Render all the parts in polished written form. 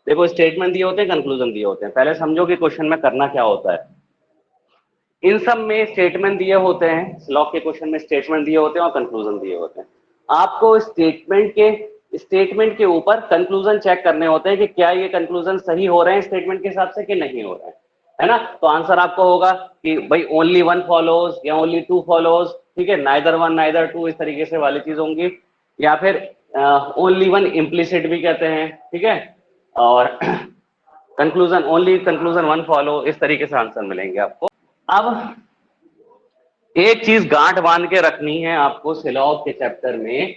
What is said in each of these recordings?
देखो स्टेटमेंट दिए होते हैं, कंक्लूजन दिए होते हैं, पहले समझो कि क्वेश्चन में करना क्या होता है। इन सब में स्टेटमेंट दिए होते हैं, लॉग के क्वेश्चन में स्टेटमेंट दिए होते हैं और कंक्लूजन दिए होते हैं। आपको स्टेटमेंट के ऊपर कंक्लूजन चेक करने होते हैं कि क्या ये कंक्लूजन सही हो रहे हैं स्टेटमेंट के हिसाब से कि नहीं हो रहे हैं, है ना। तो आंसर आपको होगा कि भाई ओनली वन फॉलोज या ओनली टू फॉलोज, ठीक है, नाइदर वन नाइदर टू, इस तरीके से वाली चीज होंगी, या फिर ओनली वन इम्प्लिसिट भी कहते हैं, ठीक है, और conclusion only conclusion one follow, इस तरीके से आंसर मिलेंगे आपको। अब एक चीज गांठ बांध के रखनी है आपको सिलॉग के चैप्टर में,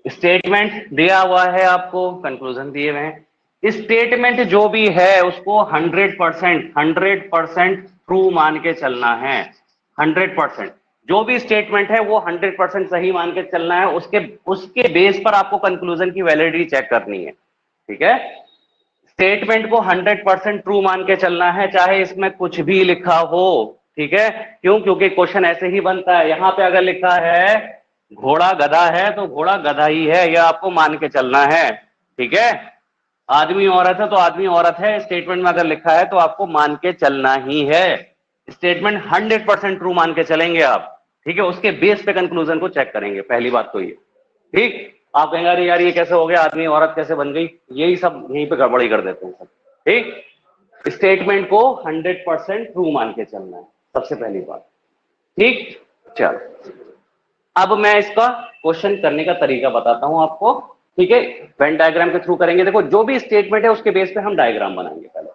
स्टेटमेंट दिया हुआ है आपको, कंक्लूजन दिए हुए हैं, स्टेटमेंट जो भी है उसको 100% ट्रू मान के चलना है। 100% जो भी स्टेटमेंट है वो 100% सही मान के चलना है, उसके उसके बेस पर आपको कंक्लूजन की वैलिडिटी चेक करनी है, ठीक है। स्टेटमेंट को 100% ट्रू मान के चलना है, चाहे इसमें कुछ भी लिखा हो, ठीक है। क्यों? क्योंकि क्वेश्चन ऐसे ही बनता है। यहां पे अगर लिखा है घोड़ा गधा है तो घोड़ा गधा ही है, यह आपको मान के चलना है, ठीक है। आदमी औरत है तो आदमी औरत है, स्टेटमेंट में अगर लिखा है तो आपको मान के चलना ही है। स्टेटमेंट 100% ट्रू मान के चलेंगे आप, ठीक है। उसके बेस पे कंक्लूजन को चेक करेंगे, पहली बात तो ये, ठीक। आप कहेंगे अरे यार ये कैसे हो गया, आदमी औरत कैसे बन गई, यही सब यहीं पे गड़बड़ी कर देते हैं सब, ठीक। स्टेटमेंट को 100% ट्रू मान के चलना है, सबसे पहली बात, ठीक। चलो अब मैं इसका क्वेश्चन करने का तरीका बताता हूं आपको, ठीक है। वेन डायग्राम के थ्रू करेंगे। देखो जो भी स्टेटमेंट है उसके बेस पे हम डायग्राम बनाएंगे पहले,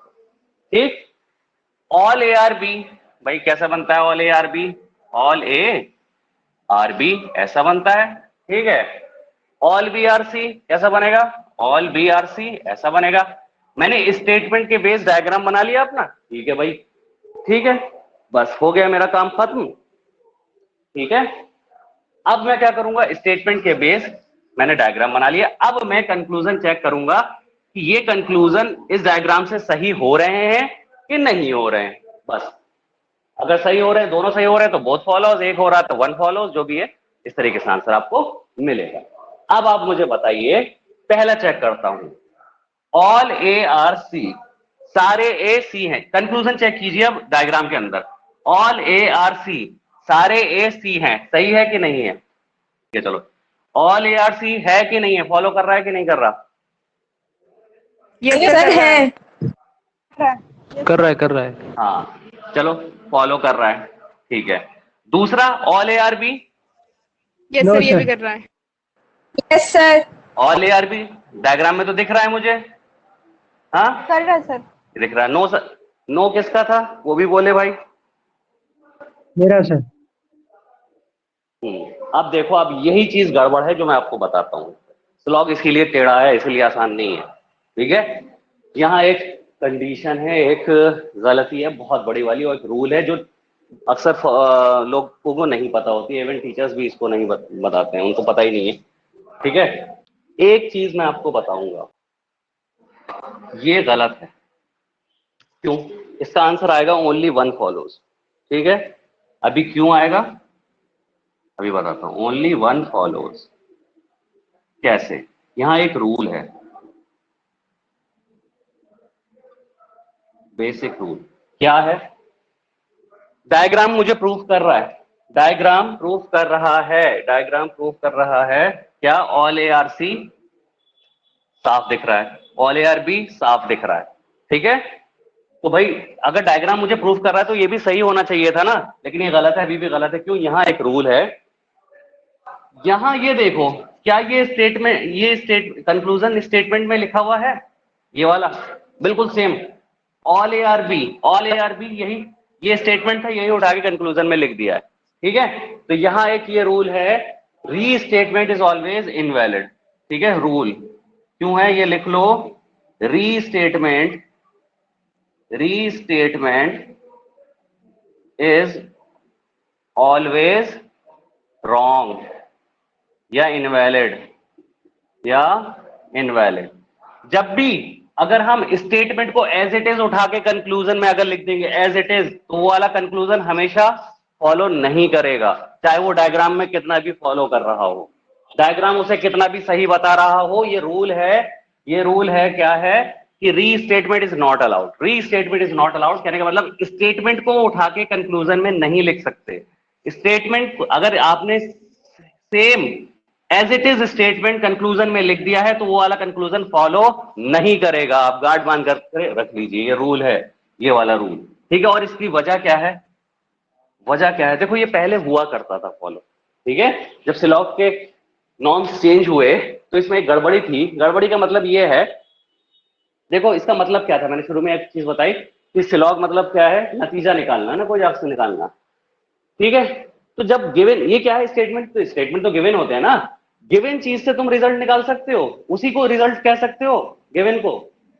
ठीक। ऑल ए आर बी, भाई कैसा बनता है all A are B? All A are B ऐसा बनता है, ठीक है। ऑल बी आर सी कैसा बनेगा? ऑल बी आर सी ऐसा बनेगा। मैंने स्टेटमेंट के बेस डायग्राम बना लिया अपना, ठीक है भाई, ठीक है, बस हो गया मेरा काम खत्म, ठीक है। अब मैं क्या करूंगा, स्टेटमेंट के बेस मैंने डायग्राम बना लिया, अब मैं कंक्लूजन चेक करूंगा कि ये कंक्लूजन इस डायग्राम से सही हो रहे हैं कि नहीं हो रहे हैं, बस। अगर सही हो रहे हैं, दोनों सही हो रहे हैं तो बोथ फॉलोज, एक हो रहा है तो वन फॉलोज, जो भी है इस तरीके से आंसर आपको मिलेगा। अब आप मुझे बताइए, पहला चेक करता हूं, ऑल ए आर सी, सारे ए सी हैं, कंक्लूजन चेक कीजिए अब डायग्राम के अंदर। ऑल ए आर सी, सारे ए सी हैं, सही है कि नहीं है? ठीक है, चलो ऑल ए आर सी है कि नहीं है, फॉलो कर रहा है कि नहीं कर रहा? ये सर है। कर रहा है। हाँ चलो फॉलो कर रहा है, ठीक है। दूसरा all A are B, yes No, sir, ये sir. भी कर रहा है। Yes sir. All A are B diagram में तो दिख रहा है मुझे, हाँ कर रहा है सर। दिख रहा है। नो सर, नो किसका था वो भी बोले भाई। मेरा सर। अब देखो, अब यही चीज गड़बड़ है जो मैं आपको बताता हूं। स्लॉग इसके लिए टेढ़ा है, इसलिए आसान नहीं है, ठीक है। यहाँ एक कंडीशन है, एक गलती है बहुत बड़ी वाली, और एक रूल है जो अक्सर लोगों को नहीं पता होती है, इवन टीचर्स भी इसको नहीं बताते हैं, उनको पता ही नहीं है, ठीक है। एक चीज मैं आपको बताऊंगा, ये गलत है। क्यों? इसका आंसर आएगा ओनली वन फॉलोज, ठीक है। अभी क्यों आएगा अभी बताता हूं। ओनली वन फॉलोज कैसे? यहां एक रूल है, बेसिक रूल क्या है? डायग्राम मुझे प्रूफ कर रहा है, डायग्राम प्रूफ कर रहा है, डायग्राम प्रूफ कर रहा है क्या? ऑल ए आर सी साफ दिख रहा है, ऑल ए आर बी साफ दिख रहा है, ठीक है। तो भाई अगर डायग्राम मुझे प्रूफ कर रहा है तो ये भी सही होना चाहिए था ना, लेकिन ये गलत है, अभी भी गलत है। क्यों? यहां एक रूल है, यहां ये देखो, क्या ये स्टेटमेंट, ये कंक्लूजन स्टेटमेंट में लिखा हुआ है, ये वाला बिल्कुल same, all A are B, all A are B, यही ये स्टेटमेंट था, यही उठा के कंक्लूजन में लिख दिया है, ठीक है। तो यहां एक ये रूल है, री स्टेटमेंट इज ऑलवेज इनवैलिड, ठीक है। रूल क्यों है ये लिख लो, रीस्टेटमेंट इज ऑलवेज रॉन्ग या इनवैलिड, जब भी अगर हम स्टेटमेंट को एज इट इज उठा के कंक्लूजन में अगर लिख देंगे एज इट इज, तो वो वाला कंक्लूजन हमेशा फॉलो नहीं करेगा, चाहे वो डायग्राम में कितना भी फॉलो कर रहा हो, डायग्राम उसे कितना भी सही बता रहा हो। ये रूल है क्या है कि री स्टेटमेंट इज नॉट अलाउड। री स्टेटमेंट इज नॉट अलाउड कहने का मतलब स्टेटमेंट को उठा के कंक्लूजन में नहीं लिख सकते। स्टेटमेंट अगर आपने same as it is statement conclusion में लिख दिया है तो वो वाला कंक्लूजन फॉलो नहीं करेगा। आप गार्ड मान कर रख लीजिए, ये रूल है, ये वाला रूल, ठीक है। और इसकी वजह क्या है? वजह क्या है? देखो ये पहले हुआ करता था फॉलो, ठीक है। जब सिलॉग के नॉर्म्स चेंज हुए तो इसमें एक गड़बड़ी थी। गड़बड़ी का मतलब ये है, देखो इसका मतलब क्या था, मैंने शुरू में एक चीज बताई कि सिलॉग मतलब क्या है, नतीजा निकालना ना, कोई आपसे निकालना, ठीक है। तो जब गिवन, ये क्या है स्टेटमेंट, तो स्टेटमेंट तो गिवन होते हैं ना, गिवन चीज से तुम रिजल्ट निकाल सकते हो, उसी को रिजल्ट कह सकते हो, गिवन को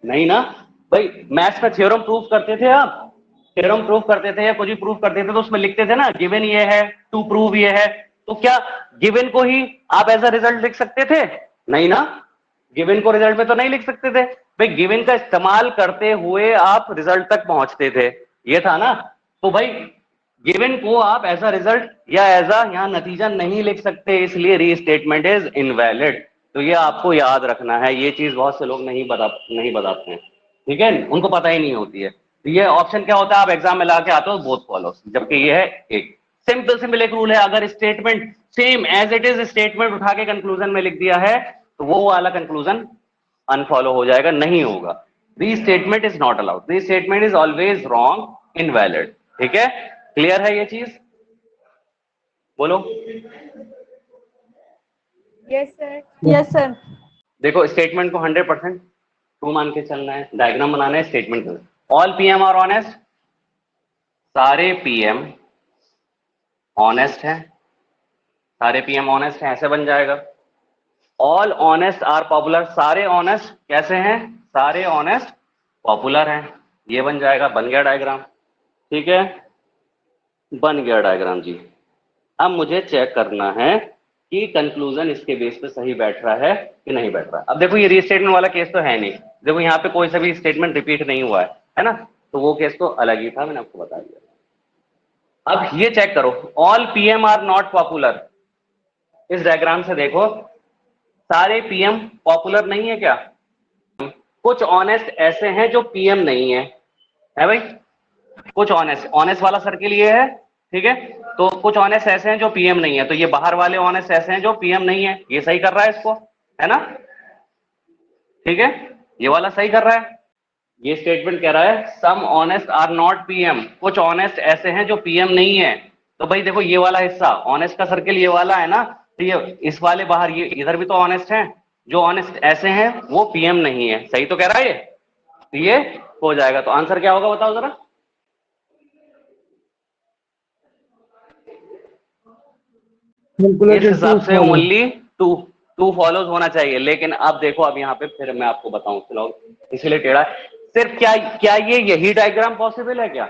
नहीं ना। भाई मैथ्स में थ्योरम प्रूफ करते थे आप, थ्योरम प्रूफ करते थे या कुछ भी प्रूफ करते थे तो उसमें लिखते थे ना गिवन ये है, टू प्रूव ये है। तो क्या गिवन को ही आप एज अ रिजल्ट लिख सकते थे? नहीं ना, गिवन को रिजल्ट में तो नहीं लिख सकते थे। भाई गिवन का इस्तेमाल करते हुए आप रिजल्ट तक पहुंचते थे, ये था ना। तो भाई गिवन को आप एज अ रिजल्ट या एज अ यहां नतीजा नहीं लिख सकते, इसलिए रीस्टेटमेंट इज इनवैलिड। तो ये आपको याद रखना है, ये चीज बहुत से लोग नहीं बताते हैं, ठीक है, उनको पता ही नहीं होती है। तो ये ऑप्शन क्या होता है, आप एग्जाम में ला के आते हो बोथ फॉलो, जबकि ये है एक सिंपल एक रूल है। अगर statement same as it is statement उठा के कंक्लूजन में लिख दिया है तो वो वाला कंक्लूजन अनफॉलो हो जाएगा, नहीं होगा। Restatement is not allowed, restatement is always wrong, invalid, ठीक है। क्लियर है ये चीज? बोलो। Yes sir. Yes sir. देखो स्टेटमेंट को 100% ट्रू मान के चलना है, डायग्राम बनाना है स्टेटमेंट का। ऑल पीएम आर ऑनेस्ट, सारे पीएम ऑनेस्ट हैं, सारे पीएम ऑनेस्ट हैं, ऐसे बन जाएगा। ऑल ऑनेस्ट आर पॉपुलर, सारे ऑनेस्ट कैसे हैं? सारे ऑनेस्ट पॉपुलर हैं, ये बन जाएगा। बन गया डायग्राम, ठीक है, बन गया डायग्राम जी। अब मुझे चेक करना है कि कंक्लूजन इसके बेस पे सही बैठ रहा है कि नहीं बैठ रहा है। अब देखो ये रीस्टेटमेंट वाला केस तो है नहीं, देखो यहाँ पे कोई सा भी स्टेटमेंट रिपीट नहीं हुआ है ना, तो वो केस तो अलग ही था, मैंने आपको बता दिया। अब ये चेक करो, all PM are not popular, इस डायग्राम से देखो सारे पीएम पॉपुलर नहीं है क्या? कुछ ऑनेस्ट ऐसे हैं जो पीएम नहीं है भाई, कुछ ऑनेस्ट, ऑनेस्ट वाला सर्किल ये है, ठीक है। तो कुछ ऑनेस्ट ऐसे हैं जो पीएम नहीं है, तो ये बाहर वाले ऑनेस्ट ऐसे हैं जो पीएम नहीं है, ये सही कर रहा है इसको, है ना, ठीक है, ये वाला सही कर रहा है। ये स्टेटमेंट कह रहा है सम ऑनेस्ट आर नॉट पीएम, कुछ ऑनेस्ट ऐसे हैं जो पीएम नहीं है। तो भाई देखो ये वाला हिस्सा ऑनेस्ट का सर्किल ये वाला है ना, तो ये इस वाले बाहर, ये इधर भी तो ऑनेस्ट हैं, जो ऑनेस्ट ऐसे हैं वो पीएम नहीं है, सही तो कह रहा है ये, तो ये हो जाएगा। तो आंसर क्या होगा बताओ जरा? इस हिसाब से ओनली टू फॉलोज होना चाहिए। लेकिन अब देखो, अब यहाँ पे फिर मैं आपको बताऊं, चलो इसलिए टेढ़ा सिर्फ, क्या ये यही डायग्राम पॉसिबल है क्या?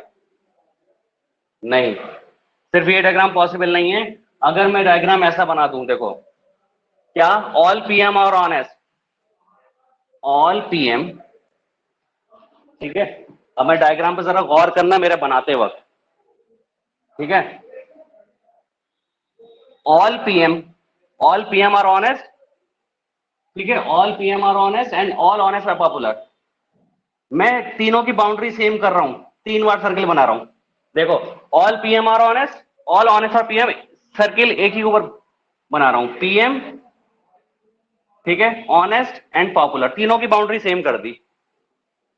नहीं, सिर्फ ये डायग्राम पॉसिबल नहीं है। अगर मैं डायग्राम ऐसा बना दूं, देखो क्या ऑल पीएम और ऑनेस्ट, ऑल पीएम, ठीक है। अब मैं डायग्राम पे जरा गौर करना मेरे बनाते वक्त, ठीक है। ऑल पीएम आर ऑनेस्ट, ठीक है, all PM are honest and all honest are popular. मैं तीनों की बाउंड्री सेम कर रहा हूं, 3 बार सर्किल बना रहा हूं। देखो all PM are honest, all honest are PM, circle एक ही ऊपर बना रहा हूं, पीएम, ठीक है, ऑनेस्ट एंड पॉपुलर, तीनों की बाउंड्री सेम कर दी,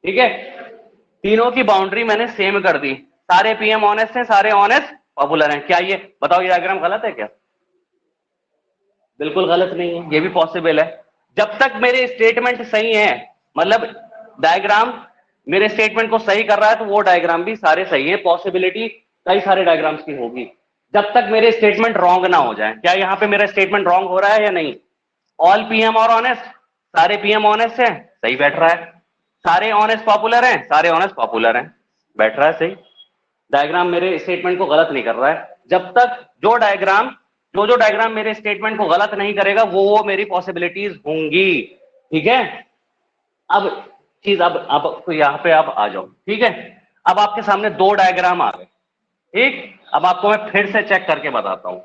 ठीक है, तीनों की बाउंड्री मैंने सेम कर दी। सारे पीएम ऑनेस्ट हैं, सारे ऑनेस्ट पॉपुलर हैं। क्या ये बताओ, ये डायग्राम गलत है क्या? बिल्कुल गलत नहीं है, ये भी पॉसिबल है। जब तक मेरे स्टेटमेंट सही है, मतलब डायग्राम मेरे स्टेटमेंट को सही कर रहा है, तो वो डायग्राम भी सारे सही है। पॉसिबिलिटी कई सारे डायग्राम्स की होगी, जब तक मेरे स्टेटमेंट रॉन्ग ना हो जाए। क्या यहाँ पे मेरा स्टेटमेंट रॉन्ग हो रहा है या नहीं? ऑल पीएम और ऑनेस्ट, सारे पीएम ऑनेस्ट हैं, सही बैठ रहा है। सारे ऑनेस्ट पॉपुलर हैं, सारे ऑनेस्ट पॉपुलर हैं, बैठ रहा है सही। डायग्राम मेरे स्टेटमेंट को गलत नहीं कर रहा है। जब तक जो डायग्राम मेरे स्टेटमेंट को गलत नहीं करेगा, वो मेरी पॉसिबिलिटीज होंगी, ठीक है। अब चीज, अब तो यहां पे आप आ जाओ, ठीक है। अब आपके सामने 2 डायग्राम आ गए, ठीक। अब आपको मैं फिर से चेक करके बताता हूं,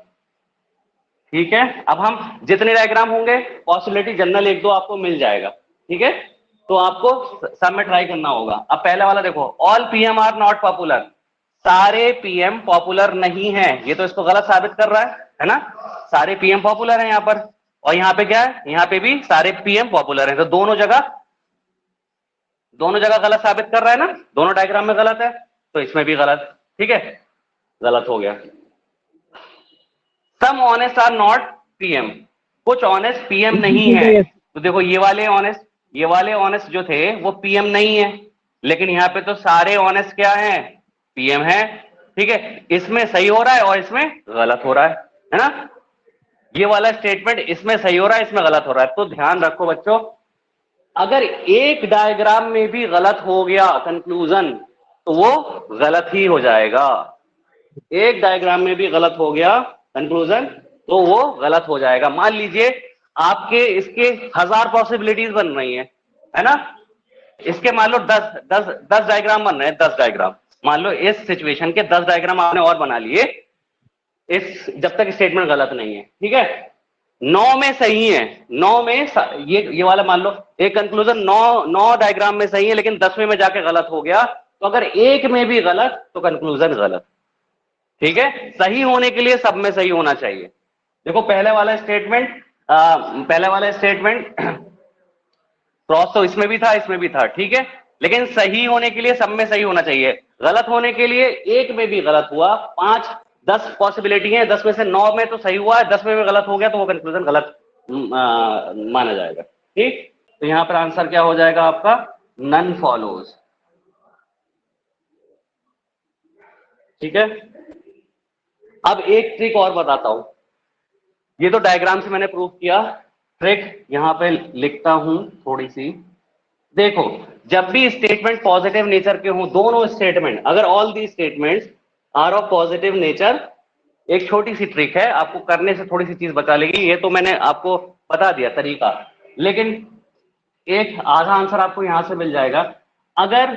ठीक है। अब हम जितने डायग्राम होंगे, पॉसिबिलिटी जनरल 1-2 आपको मिल जाएगा, ठीक है। तो आपको सब में ट्राई करना होगा। अब पहले वाला देखो, all PM are not popular, सारे पीएम पॉपुलर नहीं है, ये तो इसको गलत साबित कर रहा है ना। सारे पीएम पॉपुलर हैं यहां पर, और यहां पे क्या है, यहां पे भी सारे पीएम पॉपुलर हैं, तो दोनों जगह गलत साबित कर रहा है ना, दोनों डायग्राम में गलत है, तो इसमें भी गलत। ठीक है, गलत हो गया। सम ऑनेस्ट आर नॉट पीएम, कुछ ऑनेस्ट पीएम नहीं है। तो देखो ये वाले ऑनेस्ट जो थे वो पीएम नहीं है, लेकिन यहां पे तो सारे ऑनेस्ट क्या हैं, पीएम है। ठीक है, इसमें सही हो रहा है और इसमें गलत हो रहा है ना। ये वाला स्टेटमेंट इसमें सही हो रहा है, इसमें गलत हो रहा है। तो ध्यान रखो बच्चों, अगर एक डायग्राम में भी गलत हो गया कंक्लूजन, तो वो गलत ही हो जाएगा। एक डायग्राम में भी गलत हो गया कंक्लूजन, तो वो गलत हो जाएगा। मान लीजिए आपके इसके 1000 पॉसिबिलिटीज बन रही है ना, इसके मान लो 10 डायग्राम बन रहे हैं, 10 डायग्राम। मान लो इस सिचुएशन के 10 डायग्राम आपने और बना लिए, इस जब तक स्टेटमेंट गलत नहीं है। ठीक है, 9 में सही है, 9 में ये वाला मान लो एक कंक्लूजन 9 डायग्राम में सही है, लेकिन 10वें में जाके गलत हो गया, तो अगर एक में भी गलत तो कंक्लूजन गलत। ठीक है, सही होने के लिए सब में सही होना चाहिए। देखो पहले वाला स्टेटमेंट क्रॉस तो इसमें भी था, इसमें भी था। ठीक है, लेकिन सही होने के लिए सब में सही होना चाहिए। गलत होने के लिए एक में भी गलत हुआ, 5-10 पॉसिबिलिटी है, 10 में से 9 में तो सही हुआ है, 10 में गलत हो गया तो वो कंक्लूजन गलत माना जाएगा। ठीक, तो यहां पर आंसर क्या हो जाएगा आपका, नन फॉलोज। ठीक है, अब एक ट्रिक और बताता हूं, ये तो डायग्राम से मैंने प्रूव किया, ट्रिक यहां पे लिखता हूं थोड़ी सी। देखो जब भी स्टेटमेंट पॉजिटिव नेचर के हों, दोनों स्टेटमेंट, अगर all the statements are of positive nature, एक छोटी सी ट्रिक है, आपको करने से थोड़ी सी चीज बचा लेगी। ये तो मैंने आपको बता दिया तरीका, लेकिन एक आधा आंसर आपको यहां से मिल जाएगा। अगर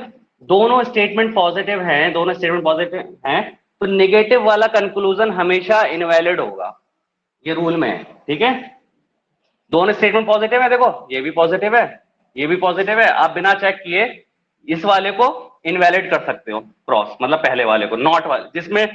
दोनों स्टेटमेंट पॉजिटिव हैं, तो नेगेटिव वाला कंक्लूजन हमेशा इनवैलिड होगा, ये रूल में है। ठीक है, दोनों स्टेटमेंट पॉजिटिव है, देखो ये भी पॉजिटिव है, ये भी पॉजिटिव है, आप बिना चेक किए इस वाले को इनवैलिड कर सकते हो, क्रॉस मतलब पहले वाले को, नॉट वाले जिसमें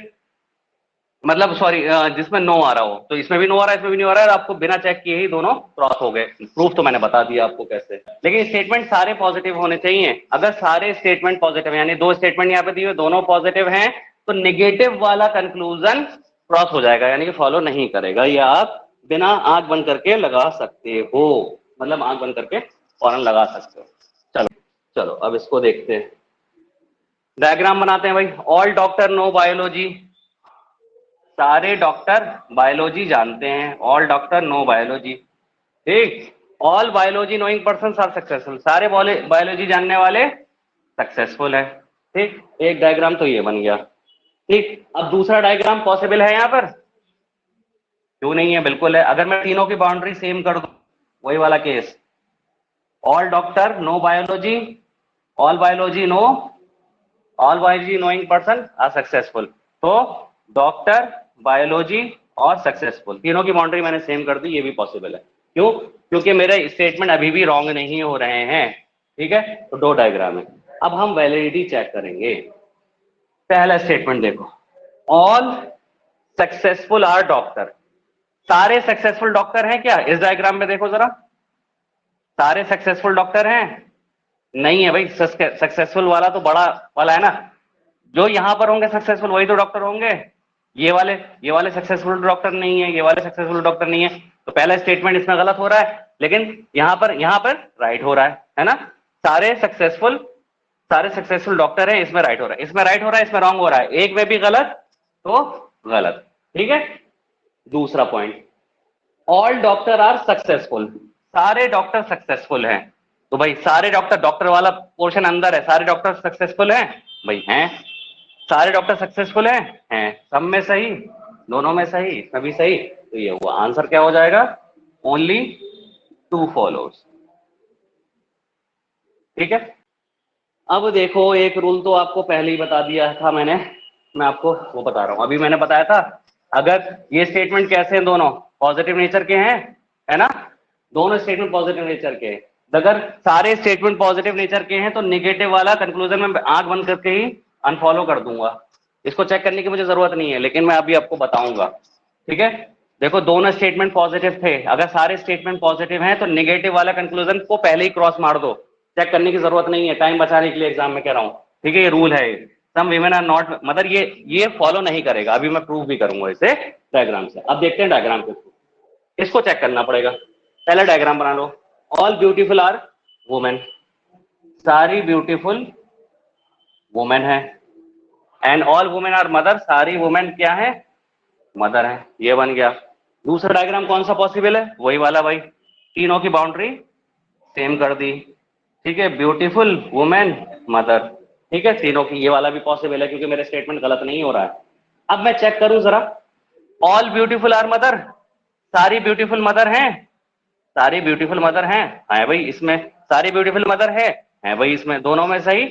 मतलब सॉरी जिसमें नो आ रहा हो, तो इसमें भी नो आ रहा है, इसमें भी नो आ रहा है, आपको बिना चेक किए ही दोनों क्रॉस हो गए। प्रूफ तो मैंने बता दिया आपको कैसे, लेकिन स्टेटमेंट सारे पॉजिटिव होने चाहिए। अगर सारे स्टेटमेंट पॉजिटिव, यानी 2 स्टेटमेंट यहाँ पे दिए हुए दोनों पॉजिटिव हैं, तो नेगेटिव वाला कंक्लूजन क्रॉस हो जाएगा, यानी कि फॉलो नहीं करेगा। या आप बिना आंख बंद करके लगा सकते हो, मतलब आंख बंद करके फौरन लगा सकते हो। चलो अब इसको देखते हैं, डायग्राम बनाते हैं भाई। ऑल डॉक्टर नो बायोलॉजी, सारे डॉक्टर बायोलॉजी जानते हैं, ऑल डॉक्टर नो बायोलॉजी। ठीक, all biology knowing person are successful, सारे बायोलॉजी जानने वाले सक्सेसफुल है। ठीक, एक डायग्राम तो ये बन गया। ठीक, अब दूसरा डायग्राम पॉसिबल है यहां पर, क्यों नहीं है, बिल्कुल है। अगर मैं तीनों की बाउंड्री सेम कर दूं, वही वाला case, all doctor know biology, all biology know, all biology knowing person are successful, तो डॉक्टर, बायोलॉजी और सक्सेसफुल, तीनों की बाउंड्री मैंने सेम कर दी, ये भी पॉसिबल है। क्यों, क्योंकि मेरे स्टेटमेंट अभी भी रॉन्ग नहीं हो रहे हैं। ठीक है, तो 2 डायग्राम है। अब हम वैलिडिटी चेक करेंगे। पहला स्टेटमेंट देखो, ऑल सक्सेसफुल आर डॉक्टर, सारे सक्सेसफुल डॉक्टर हैं क्या, इस डायग्राम में देखो जरा, सारे सक्सेसफुल डॉक्टर हैं? नहीं है भाई, सक्सेसफुल वाला तो बड़ा वाला है ना, जो यहां पर होंगे सक्सेसफुल वही तो डॉक्टर होंगे। ये वाले सक्सेसफुल डॉक्टर नहीं है, ये वाले सक्सेसफुल डॉक्टर नहीं है, तो पहला स्टेटमेंट इसमें गलत हो रहा है, लेकिन यहां पर राइट हो रहा है ना। सारे सक्सेसफुल डॉक्टर हैं, इसमें राइट हो रहा है, इसमें राइट हो रहा है, इसमें रॉन्ग हो रहा है, एक में भी गलत तो गलत। ठीक है, दूसरा point, all doctor R successful, सारे डॉक्टर सक्सेसफुल हैं, तो भाई सारे डॉक्टर वाला पोर्शन अंदर है, सारे डॉक्टर सक्सेसफुल हैं भाई, हैं सारे डॉक्टर सक्सेसफुल हैं, सब में सही, दोनों में सही, इसमें भी सही, तो ये हुआ आंसर क्या हो जाएगा, ओनली 2 फॉलोज। ठीक है, अब देखो एक रूल तो आपको पहले ही बता दिया था मैंने, मैं आपको वो बता रहा हूं। अभी मैंने बताया था, अगर ये स्टेटमेंट कैसे हैं, दोनों पॉजिटिव नेचर के हैं, है ना, दोनों स्टेटमेंट पॉजिटिव नेचर के, अगर सारे स्टेटमेंट पॉजिटिव नेचर के हैं तो निगेटिव वाला कंक्लूजन में आंख बंद करके ही अनफॉलो कर दूंगा। इसको चेक करने की मुझे जरूरत नहीं है, लेकिन मैं अभी आपको बताऊंगा। ठीक है, देखो दोनों स्टेटमेंट पॉजिटिव थे, अगर सारे स्टेटमेंट पॉजिटिव हैं तो निगेटिव वाला कंक्लूजन को पहले ही क्रॉस मार दो, चेक करने की जरूरत नहीं है, टाइम बचाने के लिए एग्जाम में कह रहा हूं। ठीक है, ये रूल है। सम वीमेन आर नॉट मदर, ये फॉलो नहीं करेगा, अभी मैं प्रूव भी करूंगा इसे डायग्राम से। अब देखते हैं डायग्राम के थ्रू, इसको चेक करना पड़ेगा। पहले डायग्राम बना लो। ऑल ब्यूटीफुल आर वुमेन, सारी ब्यूटीफुल वुमेन है। And all women are mother, सारी वुमेन क्या है, मदर है। ये बन गया। दूसरा डायग्राम कौन सा पॉसिबल है, वही वाला भाई, तीनों की बाउंड्री सेम कर दी। ठीक है, ब्यूटीफुल वुमेन मदर। ठीक है, तीनों की, ये वाला भी पॉसिबल है क्योंकि मेरा स्टेटमेंट गलत नहीं हो रहा है। अब मैं चेक करूं जरा, ऑल ब्यूटीफुल आर मदर, सारी ब्यूटीफुल मदर हैं, सारी ब्यूटीफुल मदर हैं, है भाई इसमें सारी ब्यूटीफुल मदर है भाई इसमें, दोनों में सही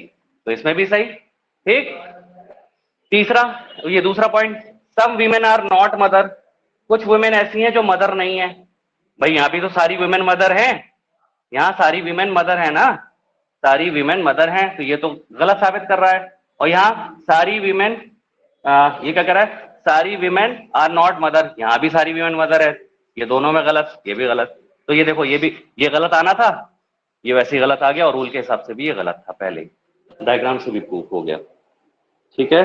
तो इसमें भी सही। ठीक, तीसरा, ये दूसरा point, some women are not mother, कुछ वुमेन ऐसी हैं जो मदर नहीं है। भाई यहाँ भी तो सारी वुमेन मदर हैं, यहाँ सारी वीमेन मदर है ना, सारी वीमेन मदर हैं, तो ये तो गलत साबित कर रहा है। और यहाँ सारी वीमेन, ये क्या कर रहा है, सारी वीमेन आर नॉट मदर, यहाँ भी सारी वीमेन मदर है, ये दोनों में गलत, ये भी गलत। तो ये देखो, ये भी ये गलत आना था, ये वैसे ही गलत आ गया, और रूल के हिसाब से भी ये गलत था, पहले डायग्राम से भी प्रूफ हो गया। ठीक है।